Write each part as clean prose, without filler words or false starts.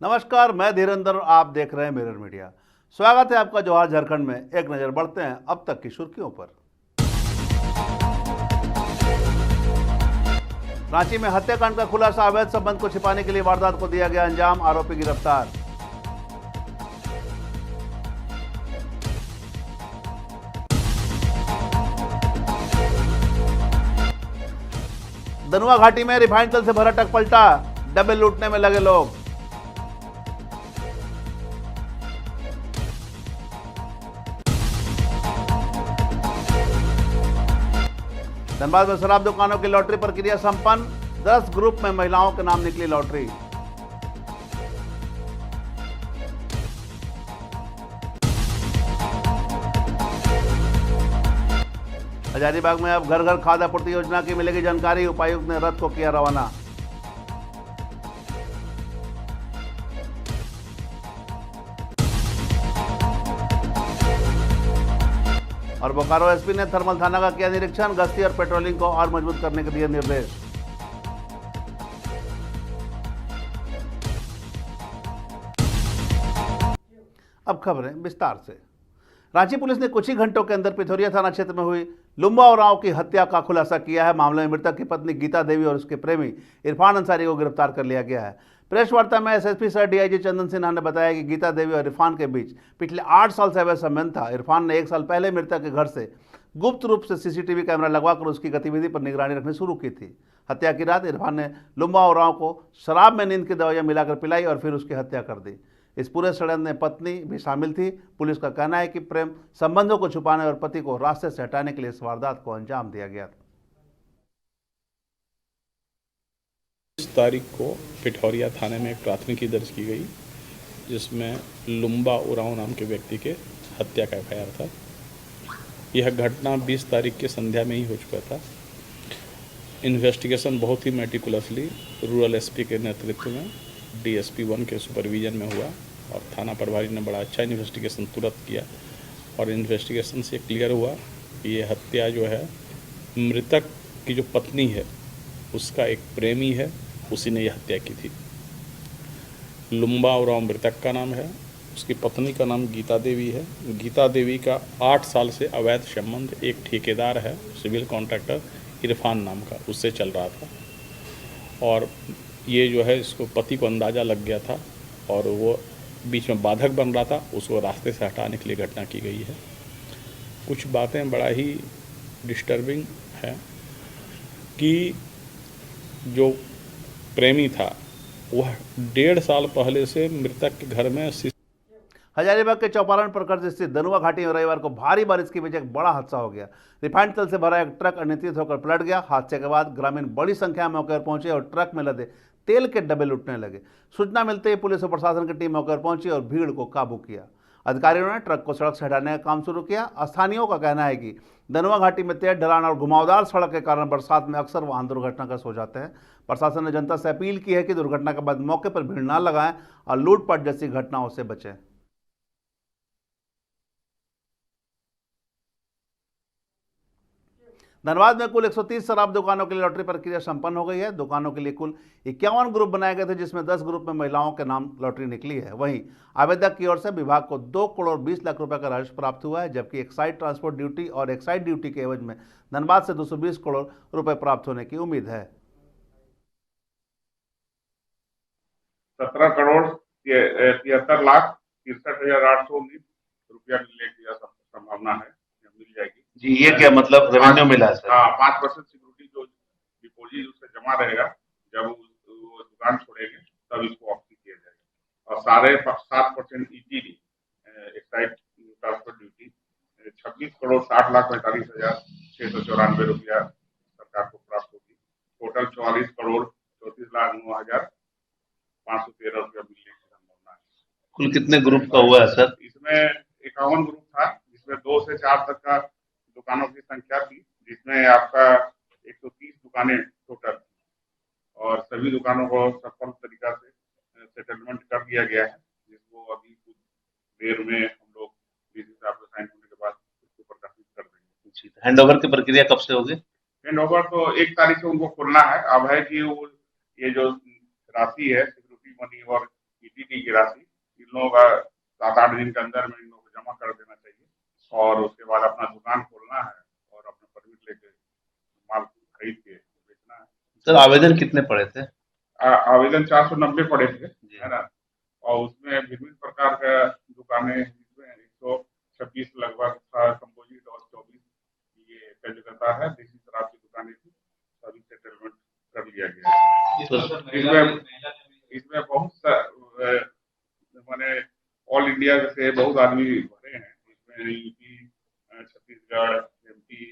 नमस्कार, मैं धीरेन्द्र और आप देख रहे हैं मिरर मीडिया। स्वागत है आपका जवाहर झारखंड में। एक नजर बढ़ते हैं अब तक की सुर्खियों पर। रांची में हत्याकांड का खुलासा, अवैध संबंध को छिपाने के लिए वारदात को दिया गया अंजाम, आरोपी गिरफ्तार। दनुआ घाटी में रिफाइंड तेल से भरा ट्रक पलटा, डब्बे लूटने में लगे लोग। धनबाद में शराब दुकानों की लॉटरी प्रक्रिया संपन्न, 10 ग्रुप में महिलाओं के नाम निकली लॉटरी। हजारीबाग में अब घर घर खाद्य आपूर्ति योजना की मिलेगी जानकारी, उपायुक्त ने रथ को किया रवाना। और बोकारो एसपी ने थर्मल थाना का किया निरीक्षण, गश्ती और पेट्रोलिंग को और मजबूत करने के दिए निर्देश। अब खबरें विस्तार से। रांची पुलिस ने कुछ ही घंटों के अंदर पिथौरिया थाना क्षेत्र में हुई लुम्बा उरांव की हत्या का खुलासा किया है। मामले में मृतक की पत्नी गीता देवी और उसके प्रेमी इरफान अंसारी को गिरफ्तार कर लिया गया है। प्रेस वार्ता में एसएसपी सर डीआईजी चंदन सिन्हा ने बताया कि गीता देवी और इरफान के बीच पिछले 8 साल से अवैध संबंध था। इरफान ने 1 साल पहले मृतक के घर से गुप्त रूप से सीसीटीवी कैमरा लगवाकर उसकी गतिविधि पर निगरानी रखनी शुरू की थी। हत्या की रात इरफान ने लुम्बा उरांव को शराब में नींद की दवाइयां मिलाकर पिलाई और फिर उसकी हत्या कर दी। इस पूरे षड्यंत्र में पत्नी भी शामिल थी। पुलिस का कहना है कि प्रेम संबंधों को छुपाने और पति को रास्ते से हटाने के लिए इस वारदात को अंजाम दिया गया था। इस तारीख को पिठौरिया थाने में एक प्राथमिकी दर्ज की गई, जिसमें लुम्बा उरांव नाम के व्यक्ति के हत्या का एफआईआर था। यह घटना 20 तारीख के संध्या में ही हो चुका था। इन्वेस्टिगेशन बहुत ही मेटिकुलसली रूरल एसपी के नेतृत्व में डीएसपी 1 के सुपरविजन में हुआ और थाना प्रभारी ने बड़ा अच्छा इन्वेस्टिगेशन तुरंत किया और इन्वेस्टिगेशन से क्लियर हुआ कि ये हत्या जो है मृतक की जो पत्नी है उसका एक प्रेमी है, उसी ने यह हत्या की थी। लुम्बा उरांव मृतक का नाम है, उसकी पत्नी का नाम गीता देवी है। गीता देवी का 8 साल से अवैध संबंध एक ठेकेदार है, सिविल कॉन्ट्रैक्टर इरफान नाम का, उससे चल रहा था और ये जो है इसको पति को अंदाज़ा लग गया था और वो बीच में बाधक बन रहा था, उसको रास्ते से हटाने के लिए घटना की गई है। कुछ बातें बड़ा ही डिस्टर्बिंग है कि जो प्रेमी था वह 1.5 साल पहले से मृतक के घर में। हजारीबाग के चौपारण प्रखंड स्थित दनुआ घाटी में रविवार को भारी बारिश की वजह से एक बड़ा हादसा हो गया। रिफाइंड तेल से भरा एक ट्रक अनियंत्रित होकर पलट गया। हादसे के बाद ग्रामीण बड़ी संख्या में मौके पर पहुंचे और ट्रक में लदे तेल के डब्बे लूटने लगे। सूचना मिलते ही पुलिस और प्रशासन की टीम मौके पर पहुंची और भीड़ को काबू किया। अधिकारियों ने ट्रक को सड़क से हटाने का काम शुरू किया। स्थानीयों का कहना है कि दनुआ घाटी में तेज ढलान और घुमावदार सड़क के कारण बरसात में अक्सर वाहन दुर्घटनाग्रस्त हो जाते हैं। प्रशासन ने जनता से अपील की है कि दुर्घटना के बाद मौके पर भीड़ न लगाएं और लूटपाट जैसी घटनाओं से बचें। धनबाद में कुल 130 शराब दुकानों के लिए लॉटरी प्रक्रिया संपन्न हो गई है। दुकानों के लिए कुल 51 ग्रुप बनाए गए थे, जिसमें 10 ग्रुप में महिलाओं के नाम लॉटरी निकली है। वहीं आवेदक की ओर से विभाग को 2 करोड़ 20 लाख रुपए का राजस्व प्राप्त हुआ है, जबकि एक्साइज ट्रांसपोर्ट ड्यूटी और एक्साइज ड्यूटी के एवज में धनबाद से 220 करोड़ रुपए प्राप्त होने की उम्मीद है। 17 करोड़ 73 लाख 63,819 रुपया मिलने की संभावना है, मिल जाएगी जी। ये क्या मतलब रेवेन्यू मिला है सर? 5% सिक्योरिटी जो डिपोजिट उससे जमा रहेगा, जब वो दुकान छोड़ेंगे तब इसको वापसी किया जाएगा। और सारे 7% ETD excise transport duty 26 crore 60 lakh 45,694 रुपया सरकार को प्राप्त होगी। टोटल 44 करोड़ 34 लाख 9,513 रुपया मिलने की संभावना है। कुल कितने ग्रुप का हुआ है सर? इसमें 51 ग्रुप था, जिसमें 2 से 4 तक का दुकानों की संख्या थी, जिसमें आपका 130 दुकानें टोटल और सभी दुकानों को सफल तरीका से सेटलमेंट कर दिया गया है, जिसको अभी कुछ देर में हम लोग डीसी साहब से साइन होने के बाद उसको प्रकाशित कर देंगे। हैंडओवर की प्रक्रिया कब से होगी? हैंडओवर तो 1 तारीख से उनको खोलना है। अब है कि वो ये जो राशि है सिक्योरिटी मनी और ईटीडी की राशि इन लोगों का 7-8 दिन के अंदर में इन लोगों को जमा कर देना चाहिए और उसके बाद अपना दुकान खोलना है और अपना परमिट लेके माल खरीद के बेचना है। सर आवेदन कितने पड़े थे? आवेदन 490 पड़े थे, जी। है ना, और उसमें विभिन्न प्रकार का दुकानें जिसमें 126 लगभग था कंपोजिट और 24 ये कलकत्ता है देसी शराब की दुकानें थी, सभी सेटलमेंट कर लिया गया। इसमें बहुत माने ऑल इंडिया से बहुत आदमी भरे हैं, इसमें यूपी, छत्तीसगढ़, एमपी,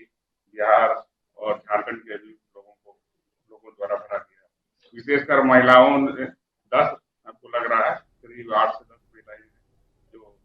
बिहार और झारखंड के भी लोगों द्वारा भरा गया। विशेषकर महिलाओं ने 10 आपको लग रहा है करीब 8 से 10 महिलाएं जो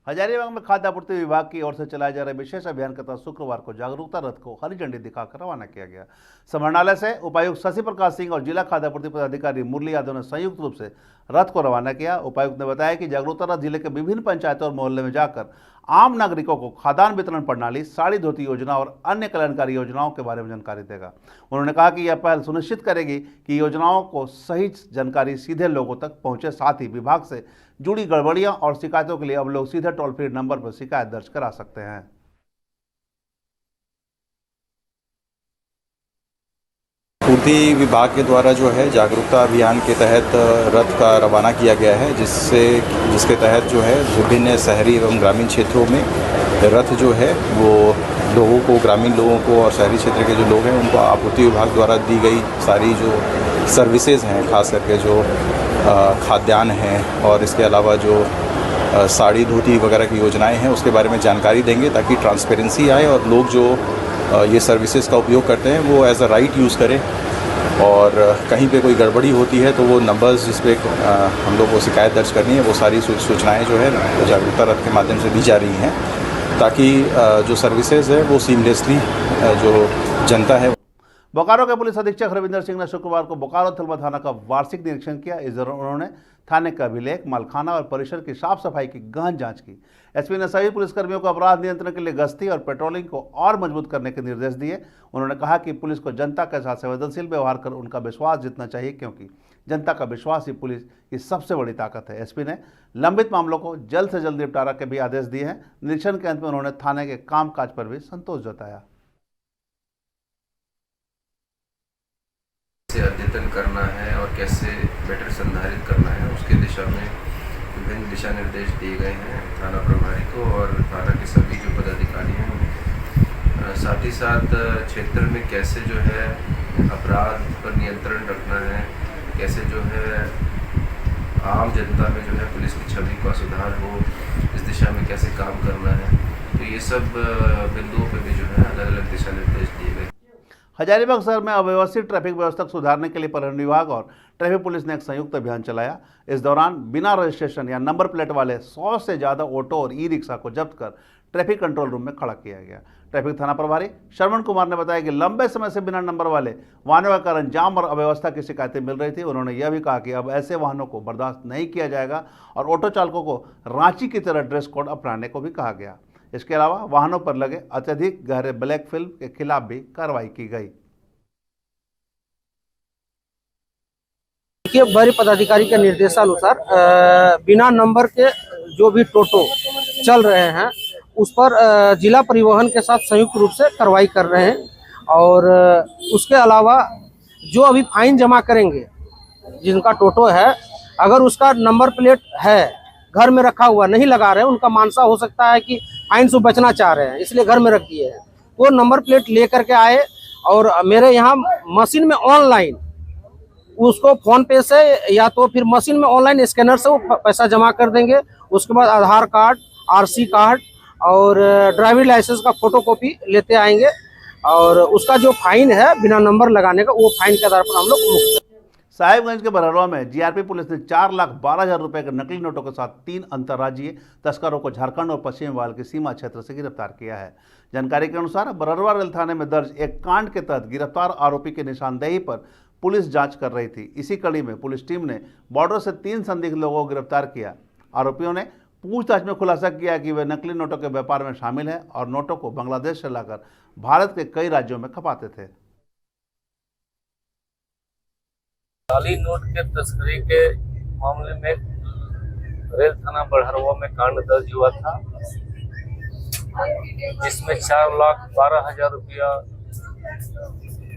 हजारीबाग में खाद्य आपूर्ति विभाग की ओर से चलाए जा रहे विशेष अभियान के तहत शुक्रवार को जागरूकता रथ को हरी झंडी दिखाकर रवाना किया गया। समाहरणालय से उपायुक्त शशि प्रकाश सिंह और जिला खाद्य आपूर्ति पदाधिकारी मुरली यादव ने संयुक्त रूप से रथ को रवाना किया। उपायुक्त ने बताया कि जागरूकता रथ जिले के विभिन्न पंचायतों और मोहल्ले में जाकर आम नागरिकों को खाद्यान्न वितरण प्रणाली, साड़ी धोती योजना और अन्य कल्याणकारी योजनाओं के बारे में जानकारी देगा। उन्होंने कहा कि यह पहल सुनिश्चित करेगी कि योजनाओं को सही जानकारी सीधे लोगों तक पहुंचे। साथ ही विभाग से जुड़ी गड़बड़ियां और शिकायतों के लिए अब लोग सीधे टोल फ्री नंबर पर शिकायत दर्ज करा सकते हैं। पूर्ति विभाग के द्वारा जो है जागरूकता अभियान के तहत रथ का रवाना किया गया है, जिसके तहत जो है विभिन्न शहरी एवं ग्रामीण क्षेत्रों में रथ जो है वो लोगों को, ग्रामीण लोगों को और शहरी क्षेत्र के जो लोग हैं उनको आपूर्ति विभाग द्वारा दी गई सारी जो सर्विसेज हैं, खास करके जो खाद्यान्न हैं और इसके अलावा जो साड़ी धोती वगैरह की योजनाएं हैं उसके बारे में जानकारी देंगे, ताकि ट्रांसपेरेंसी आए और लोग जो ये सर्विसेज का उपयोग करते हैं वो एज अ राइट यूज़ करें। और कहीं पे कोई गड़बड़ी होती है तो वो नंबर्स जिस पे हम लोग को शिकायत दर्ज करनी है वो सारी सूचनाएं जो है जागरूकता रथ के माध्यम से दी जा रही हैं, ताकि जो सर्विसेज है वो सीमलेसली जो जनता है। बोकारो के पुलिस अधीक्षक रविंदर सिंह ने शुक्रवार को बोकारो थलमा थाना का वार्षिक निरीक्षण किया। इस दौरान उन्होंने थाने का अभिलेख, मालखाना और परिसर की साफ सफाई की गहन जांच की। एसपी ने सभी पुलिसकर्मियों को अपराध नियंत्रण के लिए गश्ती और पेट्रोलिंग को और मजबूत करने के निर्देश दिए। उन्होंने कहा कि पुलिस को जनता के साथ संवेदनशील व्यवहार कर उनका विश्वास जीतना चाहिए, क्योंकि जनता का विश्वास ही पुलिस की सबसे बड़ी ताकत है। एसपी ने लंबित मामलों को जल्द से जल्द निपटारा के भी आदेश दिए हैं। निरीक्षण के अंत में उन्होंने थाने के कामकाज पर भी संतोष जताया। अद्यतन करना है और कैसे बेटर संधारित करना है, उसके दिशा में विभिन्न दिशा निर्देश दिए गए हैं थाना प्रभारी को और थाना के सभी जो पदाधिकारी हैं। साथ ही साथ क्षेत्र में कैसे जो है अपराध पर नियंत्रण रखना है, कैसे जो है आम जनता में जो है पुलिस की छवि का सुधार हो, इस दिशा में कैसे काम करना है, तो ये सब बिंदुओं पर भी जो है अलग अलग दिशा निर्देश दिए गए। हजारीबाग शहर में अव्यवस्थित ट्रैफिक व्यवस्था को सुधारने के लिए परिवहन विभाग और ट्रैफिक पुलिस ने एक संयुक्त अभियान चलाया। इस दौरान बिना रजिस्ट्रेशन या नंबर प्लेट वाले 100 से ज़्यादा ऑटो और ई रिक्शा को जब्त कर ट्रैफिक कंट्रोल रूम में खड़ा किया गया। ट्रैफिक थाना प्रभारी श्रवण कुमार ने बताया कि लंबे समय से बिना नंबर वाले वाहनों के कारण जाम और अव्यवस्था की शिकायतें मिल रही थी। उन्होंने यह भी कहा कि अब ऐसे वाहनों को बर्दाश्त नहीं किया जाएगा और ऑटो चालकों को रांची की तरह ड्रेस कोड अपनाने को भी कहा गया। इसके अलावा वाहनों पर लगे अत्यधिक गहरे ब्लैक फिल्म के खिलाफ भी कार्रवाई की गई। देखिए, वरीय पदाधिकारी के निर्देशानुसार बिना नंबर के जो भी टोटो चल रहे हैं उस पर जिला परिवहन के साथ संयुक्त रूप से कार्रवाई कर रहे हैं। और उसके अलावा जो अभी फाइन जमा करेंगे, जिनका टोटो है, अगर उसका नंबर प्लेट है घर में रखा हुआ नहीं लगा रहे हैं, उनका मानसा हो सकता है कि फाइन से बचना चाह रहे हैं इसलिए घर में रख दिए हैं, वो नंबर प्लेट ले करके आए और मेरे यहाँ मशीन में ऑनलाइन उसको फोन पे से या तो फिर मशीन में ऑनलाइन स्कैनर से वो पैसा जमा कर देंगे। उसके बाद आधार कार्ड, आरसी कार्ड और ड्राइविंग लाइसेंस का फोटोकॉपी लेते आएंगे और उसका जो फाइन है बिना नंबर लगाने का, वो फाइन के आधार पर हम लोग मुक्त। साहिबगंज के बरहरवा में जीआरपी पुलिस ने 4,12,000 रुपए के नकली नोटों के साथ 3 अंतर्राज्यीय तस्करों को झारखंड और पश्चिम बंगाल की सीमा क्षेत्र से गिरफ्तार किया है। जानकारी के अनुसार बरहरवा रेल थाने में दर्ज एक कांड के तहत गिरफ्तार आरोपी की निशानदेही पर पुलिस जांच कर रही थी। इसी कड़ी में पुलिस टीम ने बॉर्डर से 3 संदिग्ध लोगों को गिरफ्तार किया। आरोपियों ने पूछताछ में खुलासा किया कि वे नकली नोटों के व्यापार में शामिल हैं और नोटों को बांग्लादेश से लाकर भारत के कई राज्यों में खपाते थे। जाली नोट के तस्करी के मामले में रेल थाना बड़हरवा में कांड दर्ज हुआ था, जिसमें 4,12,000 रुपया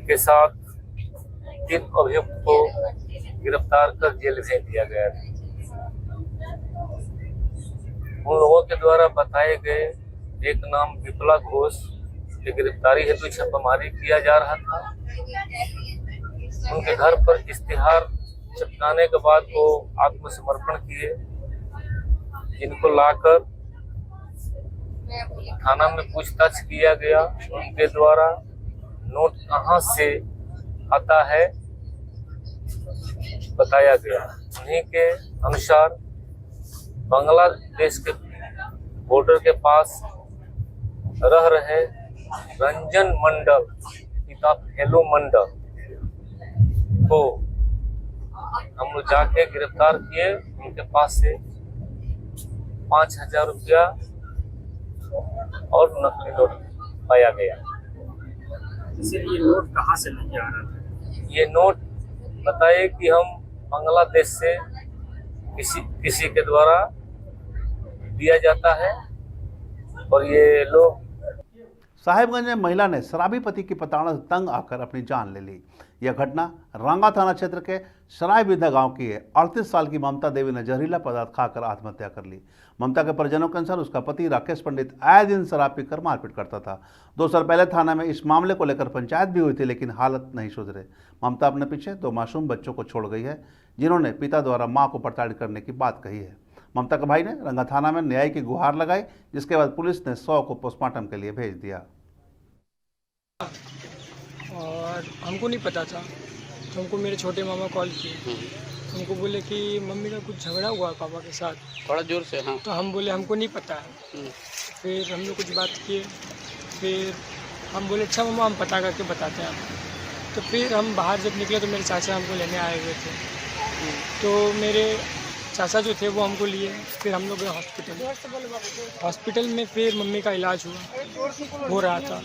के साथ 3 अभियुक्त को गिरफ्तार कर जेल भेज दिया गया था। उन लोगों के द्वारा बताए गए एक नाम विप्ला घोष की गिरफ्तारी हेतु छापामारी किया जा रहा था। उनके घर पर इश्तिहार चिपकाने के बाद वो आत्मसमर्पण किए, जिनको लाकर थाना में पूछताछ किया गया। उनके द्वारा नोट कहां से आता है बताया गया। उन्हीं के अनुसार बांग्लादेश के बॉर्डर के पास रह रहे रंजन मंडल पिता फेलू मंडल को हम लोग जाके गिरफ्तार किए। उनके पास से 5,000 रुपया और नकली नोट पाया गया। ये नोट कहाँ से लेके आ रहा था? ये नोट बताए कि हम बांग्लादेश से किसी के द्वारा दिया जाता है और ये लोग। साहिबगंज में महिला ने शराबी पति की प्रताड़ना से तंग आकर अपनी जान ले ली। यह घटना रांगा थाना क्षेत्र के सराय बिधा गांव की है। 38 साल की ममता देवी ने जहरीला पदार्थ खाकर आत्महत्या कर ली। ममता के परिजनों के अनुसार उसका पति राकेश पंडित आए दिन शराब पीकर मारपीट करता था। 2 साल पहले थाना में इस मामले को लेकर पंचायत भी हुई थी, लेकिन हालत नहीं सुधरे। ममता अपने पीछे 2 मासूम बच्चों को छोड़ गई है, जिन्होंने पिता द्वारा मां को प्रताड़ित करने की बात कही है। ममता के भाई ने रंगा थाना में न्याय की गुहार लगाई, जिसके बाद पुलिस ने 100 को पोस्टमार्टम के लिए भेज दिया। और हमको नहीं पता था, तो हमको मेरे छोटे मामा कॉल किए। हमको बोले कि मम्मी का कुछ झगड़ा हुआ पापा के साथ, थोड़ा जोर से। हाँ। तो हम बोले हमको नहीं पता है। फिर हम लोग कुछ बात किए, फिर हम बोले अच्छा मामा हम पता करके बताते हैं आपको। तो फिर हम बाहर जब निकले तो मेरे चाचा हमको लेने आए हुए थे। तो मेरे चाचा जो थे वो हमको लिए, फिर हम लोग गए हॉस्पिटल में। फिर मम्मी का इलाज हो रहा था।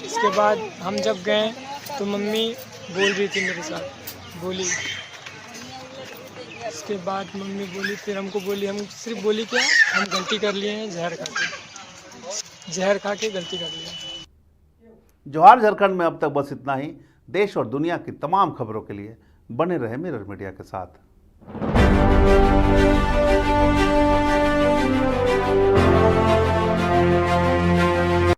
इसके बाद हम जब गए तो मम्मी बोल रही थी मेरे साथ, बोली। इसके बाद मम्मी बोली, फिर हमको बोली, हम सिर्फ बोली क्या हम गलती कर लिए हैं, जहर खा के गलती कर ली है। जोहार झारखंड में अब तक बस इतना ही। देश और दुनिया की तमाम खबरों के लिए बने रहे मिरर मीडिया के साथ।